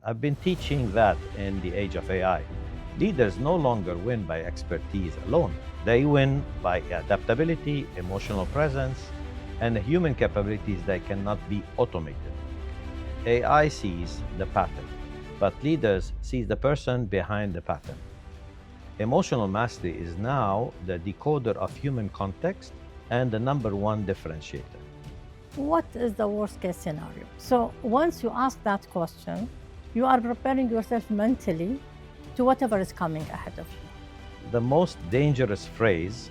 I've been teaching that in the age of AI. Leaders no longer win by expertise alone. They win by adaptability, emotional presence, and human capabilities that cannot be automated. AI sees the pattern, but leaders see the person behind the pattern. Emotional mastery is now the decoder of human context and the number one differentiator. What is the worst case scenario? So once you ask that question, you are preparing yourself mentally to whatever is coming ahead of you. The most dangerous phrase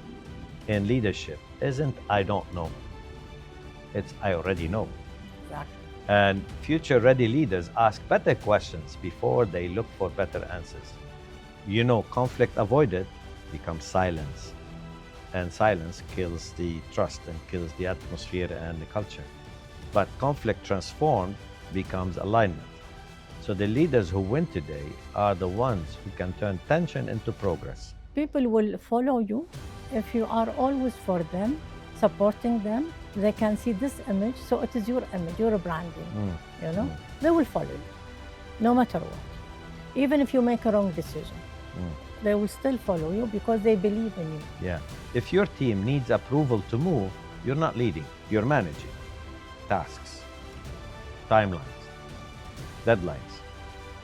in leadership isn't "I don't know," it's "I already know." Exactly. And future-ready leaders ask better questions before they look for better answers. You know, conflict avoided becomes silence, and silence kills the trust and kills the atmosphere and the culture. But conflict transformed becomes alignment. So the leaders who win today are the ones who can turn tension into progress. People will follow you if you are always for them, supporting them. They can see this image, so it is your image, your branding. They will follow you, no matter what. Even if you make a wrong decision, they will still follow you because they believe in you. Yeah. If your team needs approval to move, you're not leading, you're managing tasks, timelines, deadlines.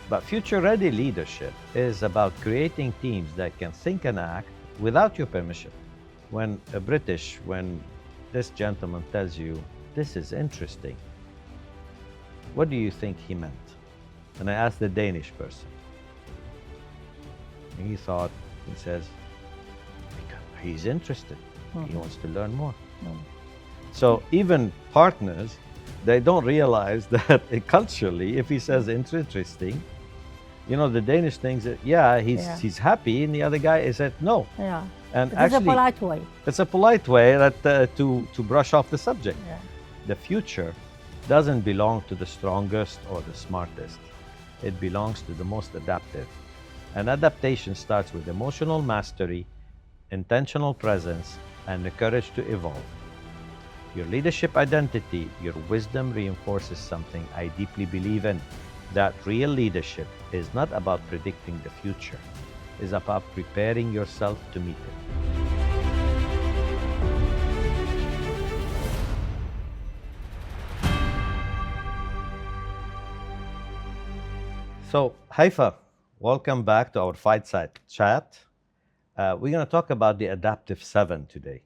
But future-ready leadership is about creating teams that can think and act without your permission. When this gentleman tells you, "This is interesting," what do you think he meant? And I asked the Danish person. And he says, because he's interested. He wants to learn more. So even partners, they don't realize that culturally, if he says interesting, the Danish thinks that, he's happy, and the other guy is said no. Yeah. And It's actually, a polite way. it's a polite way that to brush off the subject. Yeah. The future doesn't belong to the strongest or the smartest. It belongs to the most adaptive. And adaptation starts with emotional mastery, intentional presence, and the courage to evolve. Your leadership identity, your wisdom reinforces something I deeply believe in, that real leadership is not about predicting the future. It's about preparing yourself to meet it. So, Haifa, welcome back to our Fight-Side Chat. We're going to talk about the ADAPTIVE7 today.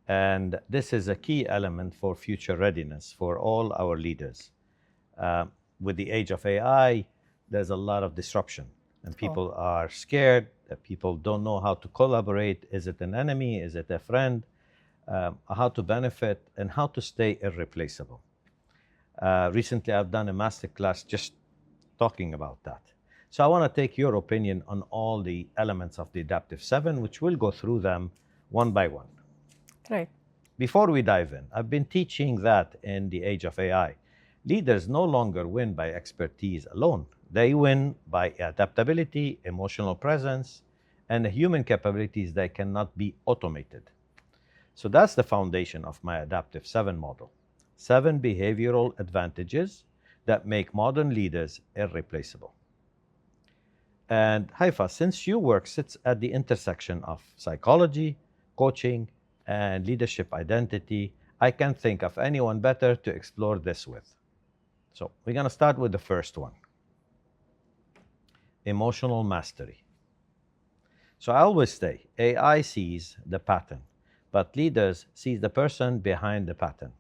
And this is a key element for future readiness for all our leaders. With the age of AI, there's a lot of disruption, and people are scared, that people don't know how to collaborate. Is it an enemy? Is it a friend? How to benefit and how to stay irreplaceable. Recently, I've done a masterclass just talking about that. So I want to take your opinion on all the elements of the ADAPTIVE7, which we'll go through them one by one. Great. Before we dive in, I've been teaching that in the age of AI, leaders no longer win by expertise alone. They win by adaptability, emotional presence, and human capabilities that cannot be automated. So that's the foundation of my ADAPTIVE7 model. 7 behavioral advantages that make modern leaders irreplaceable. And Haifa, since your work sits at the intersection of psychology, coaching, and leadership identity, I can't think of anyone better to explore this with. So we're going to start with the first one. Emotional mastery. So I always say, AI sees the pattern, but leaders see the person behind the pattern.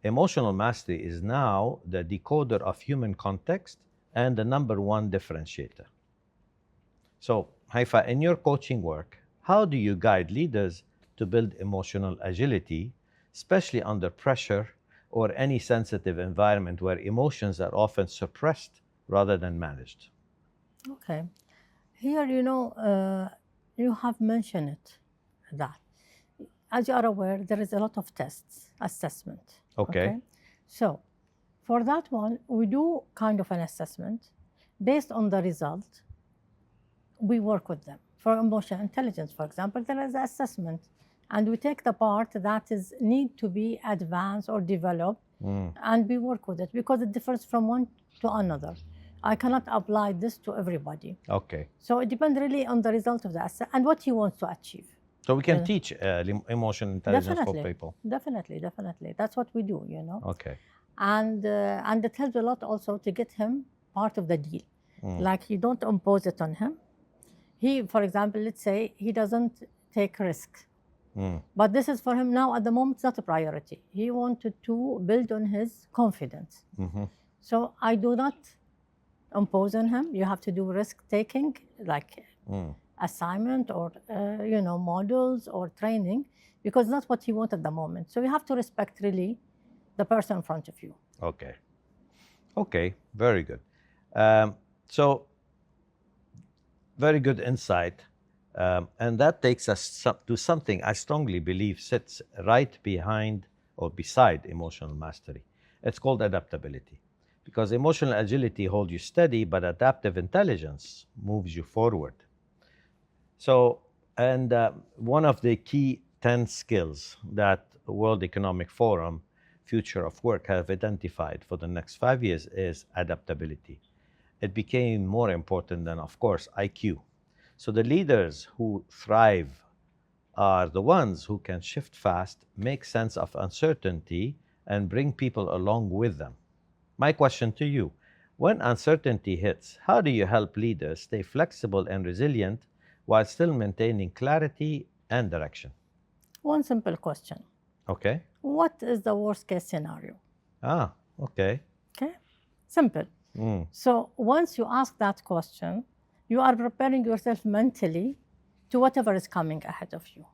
Emotional mastery is now the decoder of human context and the number one differentiator. So, Haifa, in your coaching work, how do you guide leaders to build emotional agility, especially under pressure or any sensitive environment where emotions are often suppressed rather than managed? Okay. Here, you have mentioned it, that. As you are aware, there is a lot of tests, assessment. Okay. So, for that one, we do kind of an assessment. Based on the result, we work with them. For emotional intelligence, for example, there is an assessment, and we take the part that is need to be advanced or developed, and we work with it because it differs from one to another. I cannot apply this to everybody. Okay. So it depends really on the result of the assessment and what he wants to achieve. So we can Yeah. teach emotional intelligence for people. Definitely. That's what we do, Okay. And it helps a lot also to get him part of the deal. Like you don't impose it on him. He, for example, let's say he doesn't take risk. But this is for him now at the moment, it's not a priority. He wanted to build on his confidence. So I do not impose on him. You have to do risk taking, like assignment or models or training, because that's what he wants at the moment. So you have to respect really the person in front of you. Okay. Okay. Very good. So very good insight. And that takes us to something I strongly believe sits right behind or beside emotional mastery. It's called adaptability. Because emotional agility holds you steady, but adaptive intelligence moves you forward. So, and one of the key 10 skills that World Economic Forum Future of Work have identified for the next 5 years is adaptability. It became more important than, of course, IQ. So the leaders who thrive are the ones who can shift fast, make sense of uncertainty, and bring people along with them. My question to you, when uncertainty hits, how do you help leaders stay flexible and resilient while still maintaining clarity and direction? One simple question. Okay. What is the worst case scenario? Ah, okay. Okay, simple. So once you ask that question, you are preparing yourself mentally to whatever is coming ahead of you.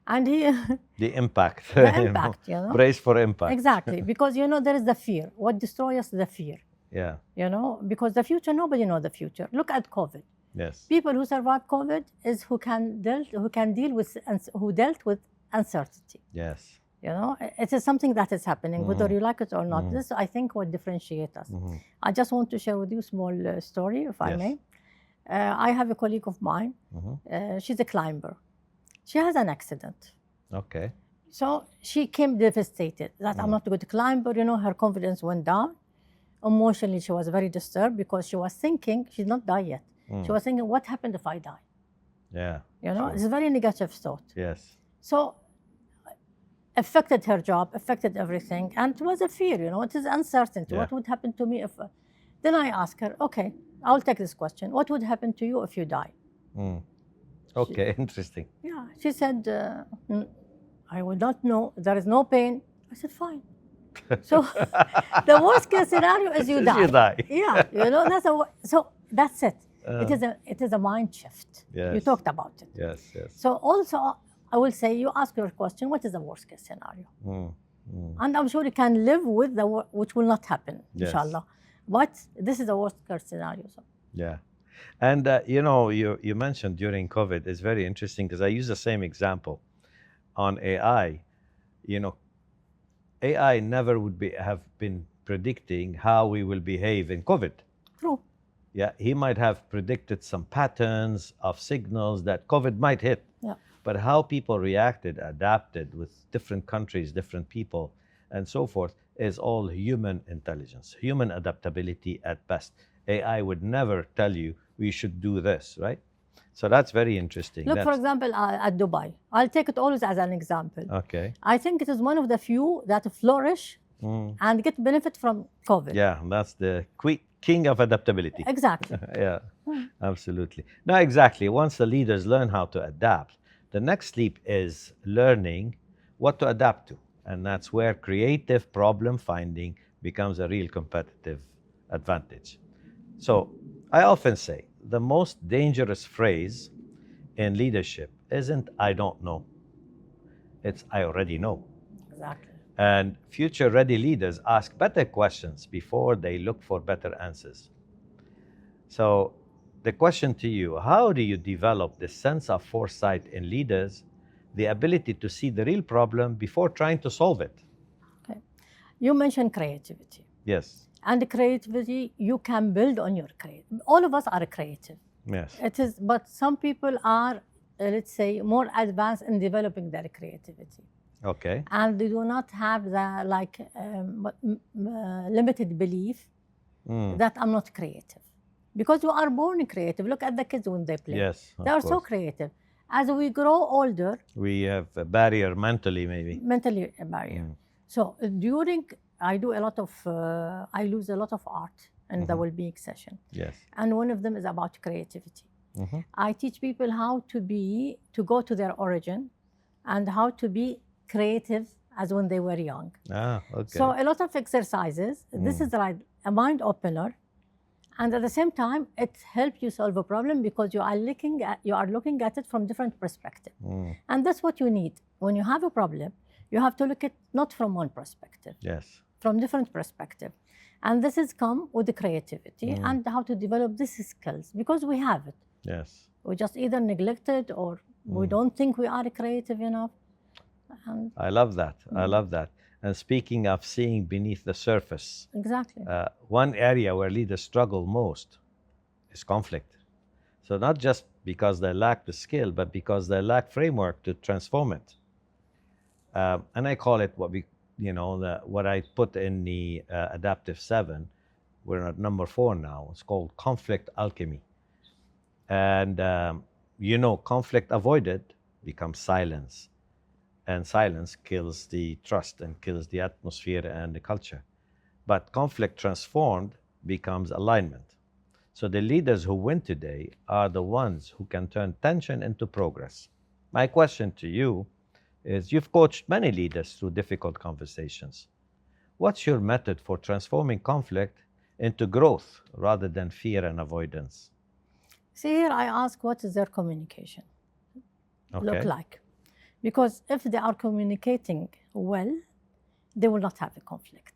And the impact. The impact, Brace for impact. Exactly, because there is the fear. What destroys us is the fear. Yeah. Because the future, nobody knows the future. Look at COVID. Yes. People who survived COVID is who dealt with uncertainty. Yes. It is something that is happening, whether you like it or not. This, I think, what differentiates us. I just want to share with you a small story, if I may. I have a colleague of mine. She's a climber. She has an accident. Okay. So she came devastated that I'm not a good climber. Her confidence went down. Emotionally, she was very disturbed because she was thinking she's not died yet. She was thinking, what happened if I die? Yeah. It's a very negative thought. Yes. So affected her job, affected everything. And it was a fear, it is uncertainty. Yeah. What would happen to me if... Then I asked her, okay, I'll take this question. What would happen to you if you die? Okay, interesting. Yeah, she said, I would not know. There is no pain. I said, fine. So the worst case scenario is you die. You die. Yeah, so that's it. It is a mind shift. Yes. You talked about it. Yes, yes. So also, I will say, you ask your question, what is the worst case scenario? And I'm sure you can live with which will not happen, inshallah. But this is the worst case scenario. So. Yeah. And, you mentioned during COVID, it's very interesting because I use the same example on AI. AI never would have been predicting how we will behave in COVID. True. Yeah, he might have predicted some patterns of signals that COVID might hit. Yeah. But how people reacted, adapted with different countries, different people, and so forth, is all human intelligence, human adaptability at best. AI would never tell you we should do this, right? So that's very interesting. Look, for example, at Dubai. I'll take it always as an example. Okay. I think it is one of the few that flourish and get benefit from COVID. Yeah, that's the king of adaptability. Exactly. Yeah, absolutely. No, exactly. Once the leaders learn how to adapt, the next leap is learning what to adapt to. And that's where creative problem finding becomes a real competitive advantage. So I often say the most dangerous phrase in leadership isn't I don't know. It's I already know. Exactly. And future-ready leaders ask better questions before they look for better answers. So the question to you, how do you develop this sense of foresight in leaders, the ability to see the real problem before trying to solve it? Okay. You mentioned creativity. Yes. And creativity, you can build on your creativity. All of us are creative. Yes. It is, but some people are, let's say, more advanced in developing their creativity. Okay. And they do not have the limited belief that I'm not creative. Because you are born creative. Look at the kids when they play. Yes, They are so creative. As we grow older, we have a barrier mentally, maybe. Mentally a barrier. So during, I lose a lot of art in the well-being session. Yes. And one of them is about creativity. I teach people how to go to their origin and how to be creative as when they were young. Okay. So a lot of exercises. This is like a mind opener. And at the same time, it helps you solve a problem because you are looking at it from different perspective. And that's what you need. When you have a problem, you have to look at not from one perspective. Yes. From different perspective. And this has come with the creativity and how to develop these skills because we have it. Yes. We just either neglect it or we don't think we are creative enough. And I love that. I love that. And speaking of seeing beneath the surface, exactly. One area where leaders struggle most is conflict. So not just because they lack the skill, but because they lack framework to transform it. And I call it what I put in the ADAPTIVE7. We're at number 4 now. It's called conflict alchemy. And conflict avoided becomes silence. And silence kills the trust and kills the atmosphere and the culture. But conflict transformed becomes alignment. So the leaders who win today are the ones who can turn tension into progress. My question to you is, you've coached many leaders through difficult conversations. What's your method for transforming conflict into growth rather than fear and avoidance? See, here I ask, what is their communication look like? Because if they are communicating well, they will not have a conflict.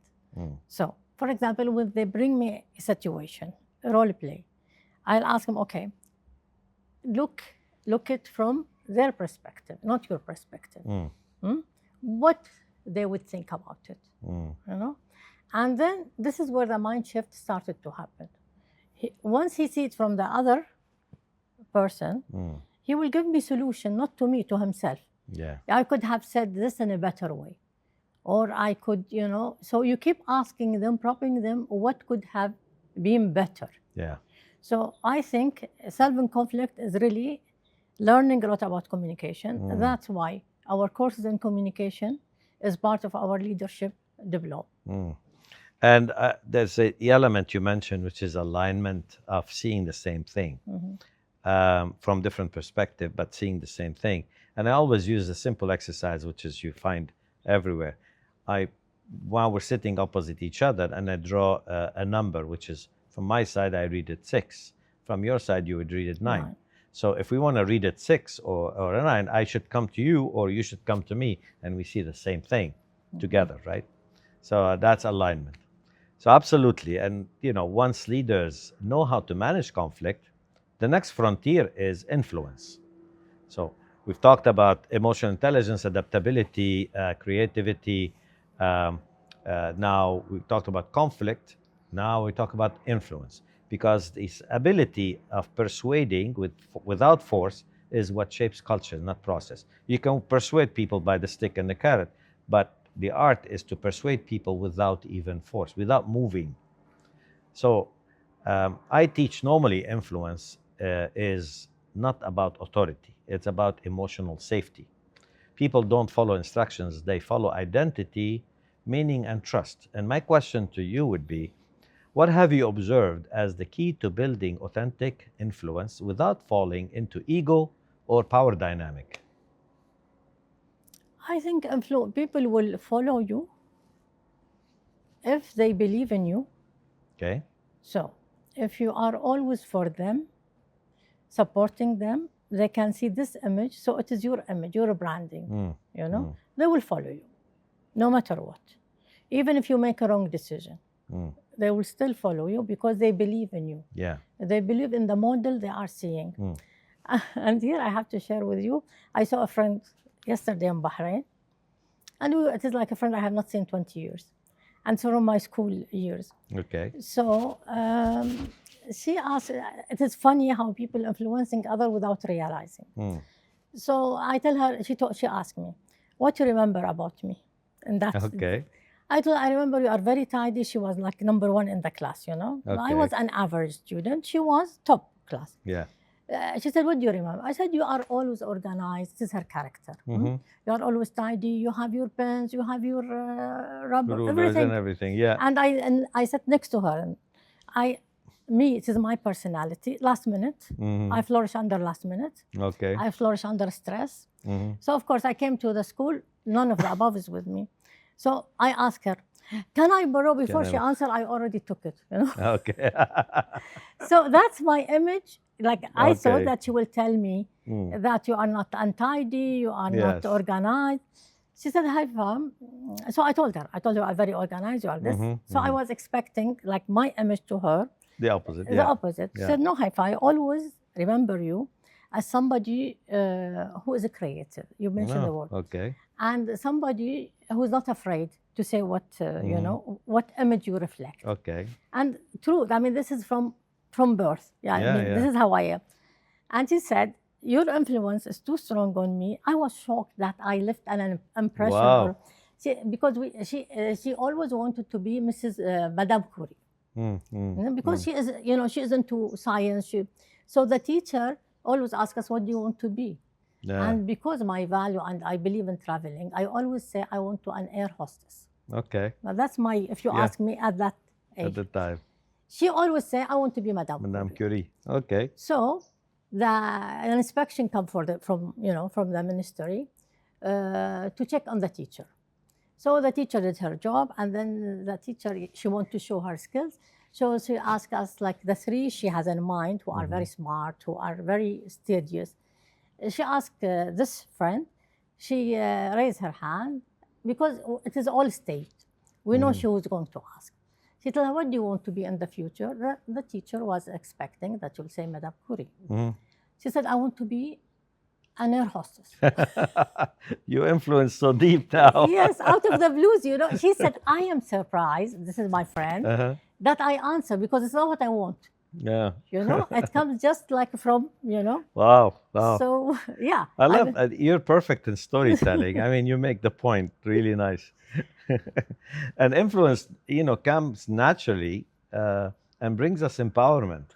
So, for example, when they bring me a situation, a role play, I'll ask them, okay, look it from their perspective, not your perspective. What they would think about it, And then this is where the mind shift started to happen. Once he sees it from the other person, he will give me solution, not to me, to himself. Yeah. I could have said this in a better way. Or I could, so you keep asking them, probing them, what could have been better? Yeah. So I think solving conflict is really learning a lot about communication. That's why our courses in communication is part of our leadership development. And there's an element you mentioned, which is alignment of seeing the same thing from different perspective, but seeing the same thing. And I always use a simple exercise, which is you find everywhere. While we're sitting opposite each other, and I draw a number, which is, from my side, I read it 6. From your side, you would read it 9. So if we want to read it 6 or a 9, I should come to you or you should come to me, and we see the same thing together, right? So that's alignment. So absolutely. And, once leaders know how to manage conflict, the next frontier is influence. So we've talked about emotional intelligence, adaptability, creativity. Now we've talked about conflict. Now we talk about influence, because this ability of persuading without force is what shapes culture, not process. You can persuade people by the stick and the carrot, but the art is to persuade people without even force, without moving. So I teach normally influence is not about authority. It's about emotional safety. People don't follow instructions. They follow identity, meaning, and trust. And my question to you would be, what have you observed as the key to building authentic influence without falling into ego or power dynamic? I think people will follow you if they believe in you. Okay. So if you are always for them, supporting them, they can see this image. So it is your image, your branding, They will follow you, no matter what. Even if you make a wrong decision, they will still follow you because they believe in you. Yeah. They believe in the model they are seeing. And here I have to share with you, I saw a friend yesterday in Bahrain, and it is like a friend I have not seen 20 years. And so from my school years. Okay. So she asked, it is funny how people influencing others without realizing. So I tell her, she asked me, what do you remember about me? And that's okay. I remember you are very tidy. She was like number one in the class, you know. I Okay. was an average student. She was top class. Yeah. She said, "What do you remember?" I said, "You are always organized." This is her character. You are always tidy. You have your pens. You have your rubber, Rulers everything. and everything. Yeah. And I sat next to her, and it is my personality. Last minute, I flourish under last minute. Okay. I flourish under stress. So of course, I came to the school. None of the above is with me. So I asked her, "Can I borrow?" Before she answered, I already took it. You know. Okay. So that's my image. Like I thought Okay. that she will tell me that you are not untidy, you are not Yes. organized. She said, "Haifa." So I told her, you are very organized, you are this. So I was expecting like my image to her, The opposite. the Yeah. opposite. She Yeah. said, "No, Haifa, I always remember you as somebody who is creative." You mentioned the No. word. Okay. And somebody who is not afraid to say what, you know, what image you reflect. Okay. And true, I mean, this is from birth. Yeah, I Yeah, mean, this yeah. is how I am. And she said, "Your influence is too strong on me." I was shocked that I left an impression. Wow. Because she always wanted to be Mrs. Madame Curie. You know, because she is, you know, she is into science. So the teacher always asks us, "What do you want to be?" Yeah. And because my value and I believe in traveling, I always say I want to an air hostess. Okay. Now that's my, if you Yeah. ask me at that age. At the time, She always say, "I want to be Madame Madame Curie." Curie. Okay. So an inspection come from the ministry to check on the teacher. So the teacher did her job, and then the teacher, she wanted to show her skills. So she asked us like the three she has in mind who are very smart, who are very studious. She asked this friend, she raised her hand because it is all staged. We know she was going to ask. She told her, "What do you want to be in the future?" The teacher was expecting that you'll say Madame Curie. She said, "I want to be an air hostess." You influence so deep now. Yes, out of the blues, you know. She said, "I am surprised," this is my friend, "that I answer because it's not what I want." Yeah. You know, it comes just like from, you know. Wow. Wow. So, yeah. I love, you're perfect in storytelling. I mean, you make the point really nice. And influence, you know, comes naturally and brings us empowerment.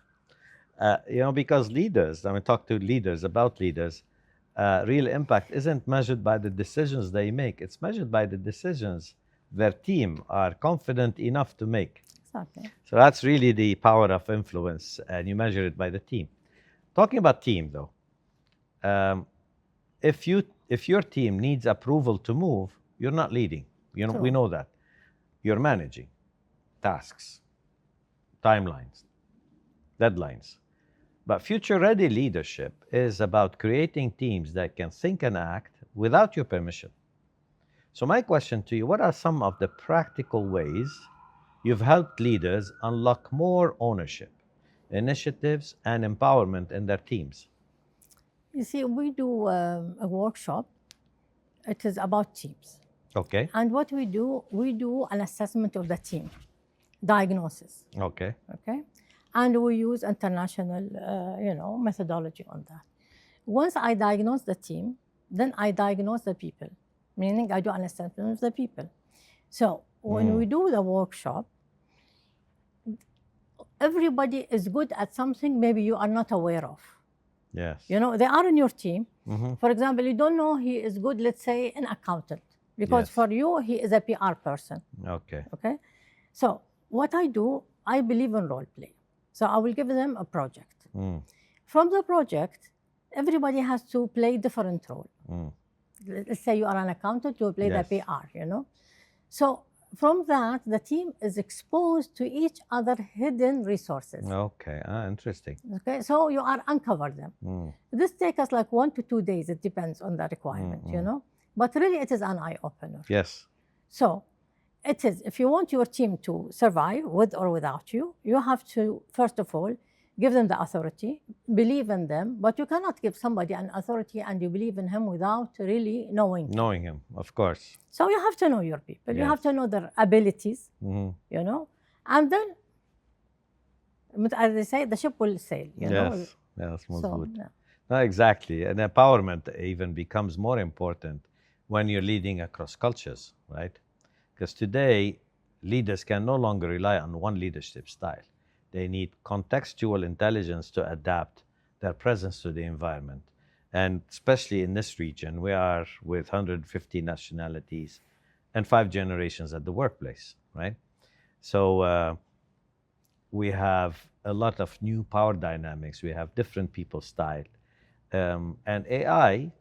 You know, because leaders, I mean, talk to leaders about leaders, real impact isn't measured by the decisions they make. It's measured by the decisions their team are confident enough to make. Exactly. So that's really the power of influence, and you measure it by the team. Talking about team, though, if your team needs approval to move, you're not leading. You know, we True. know that. You're managing tasks, timelines, deadlines. But future-ready leadership is about creating teams that can think and act without your permission. So my question to you, what are some of the practical ways you've helped leaders unlock more ownership, initiatives, and empowerment in their teams? You see, we do a workshop. It is about teams. Okay. And what we do an assessment of the team, diagnosis. Okay. Okay. And we use international, methodology on that. Once I diagnose the team, then I diagnose the people, meaning I do an assessment of the people. So when we do the workshop, everybody is good at something maybe you are not aware of. Yes. You know, they are in your team. For example, you don't know he is good, let's say, an accountant, because Yes. for you, he is a PR person. Okay. Okay. So what I do, I believe in role play. So I will give them a project. From the project, everybody has to play different role. Let's say you are an accountant, you will play Yes. the PR, you know. So from that, the team is exposed to each other hidden resources. Okay. Interesting. Okay, so you are uncover them. This takes us like 1 to 2 days. It depends on the requirement, you know. But really, it is an eye opener. Yes. So it is. If you want your team to survive with or without you, you have to first of all give them the authority, believe in them. But you cannot give somebody an authority and you believe in him without really knowing him. Knowing him, of course. So you have to know your people. You Yes. have to know their abilities, you know, and then, as they say, the ship will sail. You know. Yes. Yes. So, Mazboot. yeah. No, exactly. And empowerment even becomes more important when you're leading across cultures, right? Because today, leaders can no longer rely on one leadership style. They need contextual intelligence to adapt their presence to the environment. And especially in this region, we are with 150 nationalities and 5 generations at the workplace, right? So we have a lot of new power dynamics. We have different people style. And AI,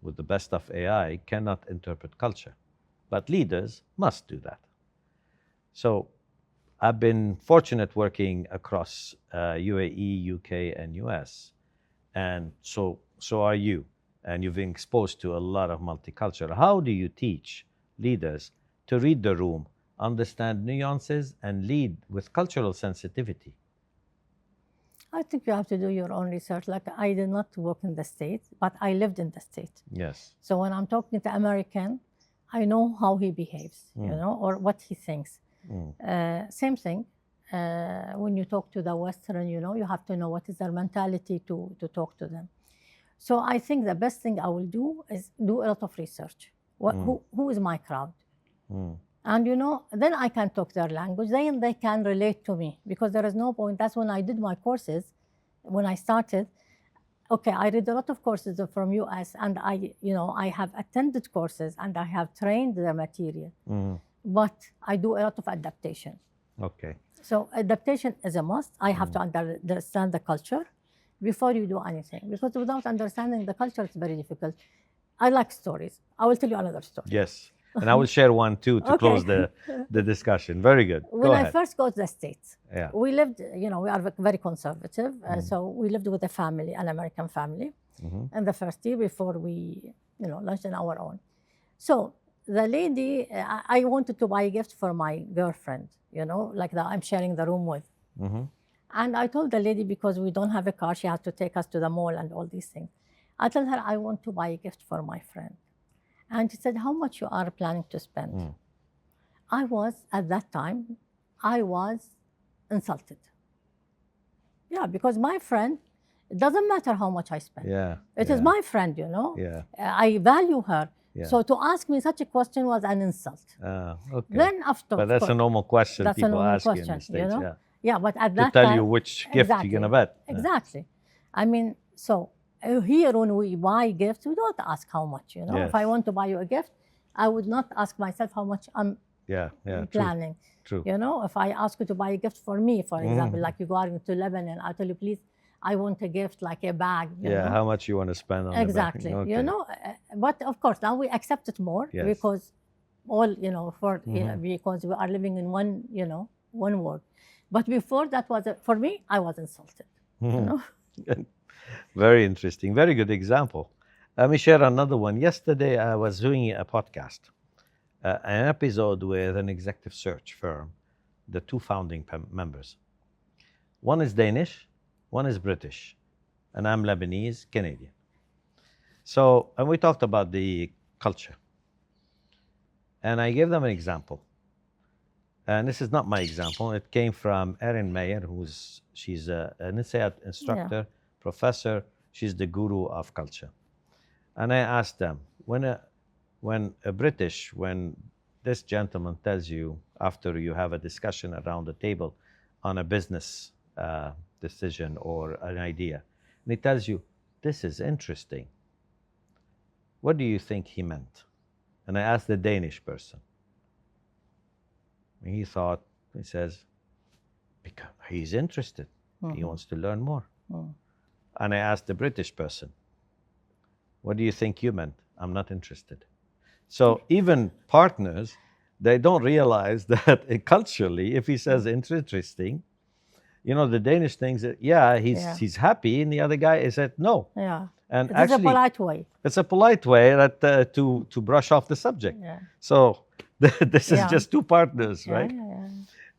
with the best of AI, cannot interpret culture. But leaders must do that. So I've been fortunate working across UAE, UK, and US. And so are you. And you've been exposed to a lot of multicultural. How do you teach leaders to read the room, understand nuances, and lead with cultural sensitivity? I think you have to do your own research. Like, I did not work in the States, but I lived in the States. Yes. So when I'm talking to American, I know how he behaves, or what he thinks. Same thing. When you talk to the Western, you have to know what is their mentality to talk to them. So I think the best thing I will do is do a lot of research. Who is my crowd? And then I can talk their language. Then they can relate to me, because there is no point. That's when I did my courses. When I started, okay, I read a lot of courses from US, and I have attended courses and I have trained their material. But I do a lot of adaptation. Okay. So adaptation is a must. I have to understand the culture before you do anything, because without understanding the culture, it's very difficult. I like stories. I will tell you another story. Yes. And I will share one too to close the discussion. Very good. When I first got to the States, we lived, we are very conservative. So we lived with a family, an American family, in the first year before we, launched on our own. So the lady, I wanted to buy a gift for my girlfriend, like that I'm sharing the room with. And I told the lady, because we don't have a car, she had to take us to the mall and all these things. I told her, I want to buy a gift for my friend. And she said, how much you are planning to spend? At that time, I was insulted. Yeah, because my friend, it doesn't matter how much I spend. It is my friend, I value her. So to ask me such a question was an insult. Okay. Then after, but that's a normal question people ask you in the States. Yeah, but at that time, to time, tell you which gift you're going to bet. Exactly. I mean, so here when we buy gifts, we don't ask how much, If I want to buy you a gift, I would not ask myself how much I'm planning. True. If I ask you to buy a gift for me, for example, like you go out to Lebanon, I tell you, please, I want a gift like a bag. How much you want to spend on exactly. the bag. Okay. But of course, now we accept it more because all, because we are living in one, one world. But before that for me, I was insulted. Very interesting. Very good example. Let me share another one. Yesterday, I was doing a podcast, an episode with an executive search firm, the 2 founding members. One is Danish, one is British, and I'm Lebanese, Canadian. So, and we talked about the culture. And I gave them an example. And this is not my example. It came from Erin Mayer, she's an INSEAD instructor, professor. She's the guru of culture. And I asked them, when this gentleman tells you, after you have a discussion around the table on a business decision or an idea, and he tells you, this is interesting, what do you think he meant? And I asked the Danish person. And he says, because he's interested. He wants to learn more. And I asked the British person, what do you think you meant? I'm not interested. So even partners, they don't realize that culturally, if he says interesting, the Danish thinks that, he's happy, and the other guy said no. Yeah. And it's a polite way. It's a polite way that to brush off the subject. Yeah. So this is just 2 partners, right? Yeah.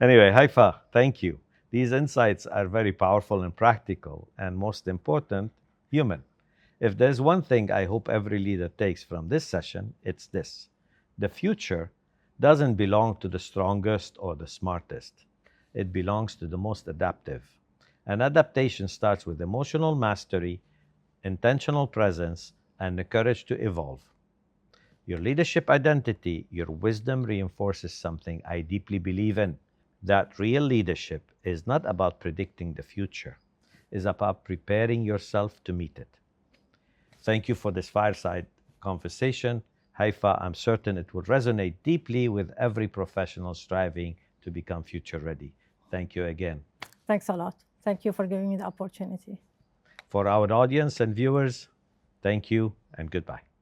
Anyway, Haifa, thank you. These insights are very powerful and practical, and most important, human. If there's one thing I hope every leader takes from this session, it's this. The future doesn't belong to the strongest or the smartest. It belongs to the most adaptive. And adaptation starts with emotional mastery, intentional presence, and the courage to evolve. Your leadership identity, your wisdom reinforces something I deeply believe in, that real leadership is not about predicting the future, it's about preparing yourself to meet it. Thank you for this fireside conversation. Haifa, I'm certain it will resonate deeply with every professional striving to become future ready. Thank you again. Thanks a lot. Thank you for giving me the opportunity. For our audience and viewers, thank you and goodbye.